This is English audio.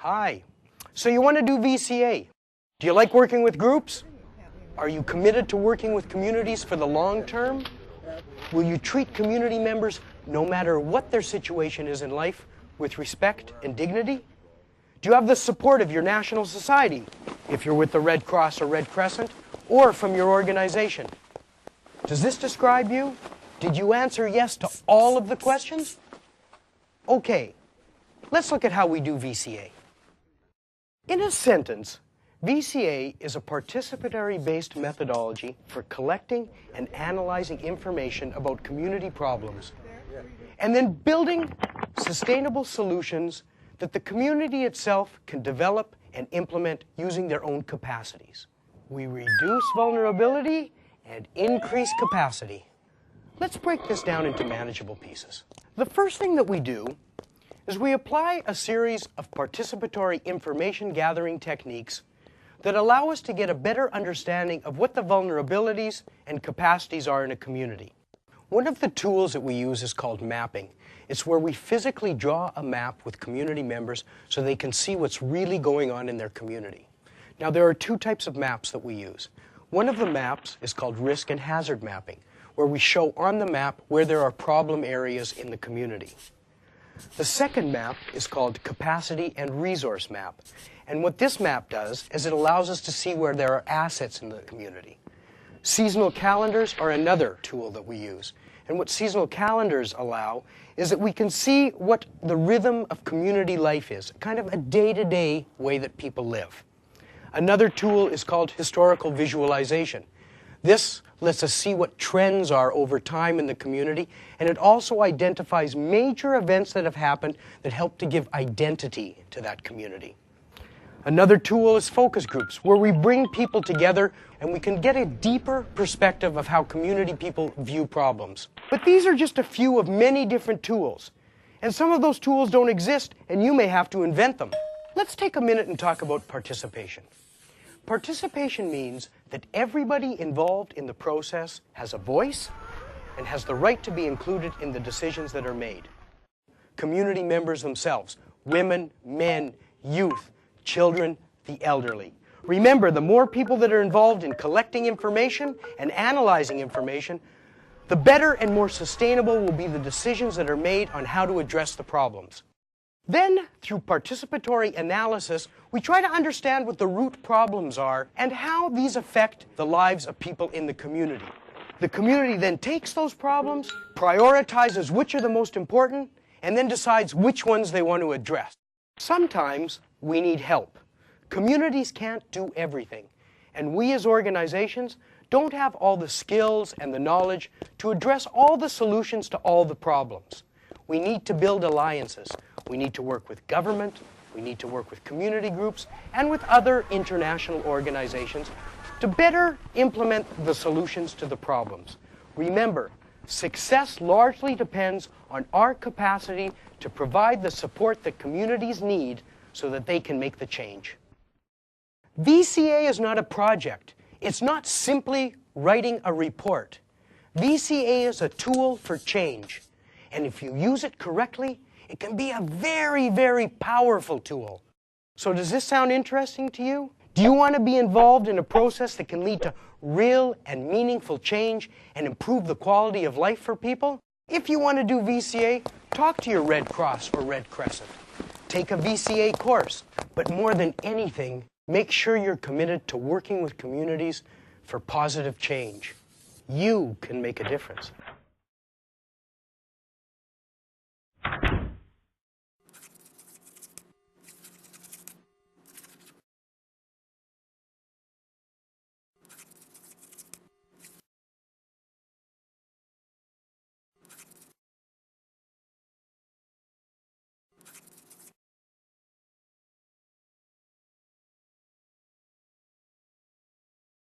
Hi. So you want to do VCA. Do you like working with groups? Are you committed to working with communities for the long term? Will you treat community members, no matter what their situation is in life, with respect and dignity? Do you have the support of your national society, if you're with the Red Cross or Red Crescent, or from your organization? Does this describe you? Did you answer yes to all of the questions? Okay, let's look at how we do VCA. In a sentence, VCA is a participatory-based methodology for collecting and analyzing information about community problems, and then building sustainable solutions that the community itself can develop and implement using their own capacities. We reduce vulnerability and increase capacity. Let's break this down into manageable pieces. The first thing that we do is we apply a series of participatory information gathering techniques that allow us to get a better understanding of what the vulnerabilities and capacities are in a community. One of the tools that we use is called mapping. It's where we physically draw a map with community members so they can see what's really going on in their community. Now, there are two types of maps that we use. One of the maps is called risk and hazard mapping, where we show on the map where there are problem areas in the community. The second map is called capacity and resource map. And what this map does is it allows us to see where there are assets in the community. Seasonal calendars are another tool that we use. And what seasonal calendars allow is that we can see what the rhythm of community life is, kind of a day-to-day way that people live. Another tool is called historical visualization. This lets us see what trends are over time in the community, and it also identifies major events that have happened that help to give identity to that community. Another tool is focus groups, where we bring people together and we can get a deeper perspective of how community people view problems. But these are just a few of many different tools. And some of those tools don't exist, and you may have to invent them. Let's take a minute and talk about participation. Participation means that everybody involved in the process has a voice and has the right to be included in the decisions that are made. Community members themselves, women, men, youth, children, the elderly. Remember, the more people that are involved in collecting information and analyzing information, the better and more sustainable will be the decisions that are made on how to address the problems. Then, through participatory analysis, we try to understand what the root problems are and how these affect the lives of people in the community. The community then takes those problems, prioritizes which are the most important, and then decides which ones they want to address. Sometimes we need help. Communities can't do everything, and we as organizations don't have all the skills and the knowledge to address all the solutions to all the problems. We need to build alliances. We need to work with government, we need to work with community groups, and with other international organizations to better implement the solutions to the problems. Remember, success largely depends on our capacity to provide the support that communities need so that they can make the change. VCA is not a project. It's not simply writing a report. VCA is a tool for change. And if you use it correctly, it can be a very, very powerful tool. So does this sound interesting to you? Do you want to be involved in a process that can lead to real and meaningful change and improve the quality of life for people? If you want to do VCA, talk to your Red Cross or Red Crescent. Take a VCA course, but more than anything, make sure you're committed to working with communities for positive change. You can make a difference.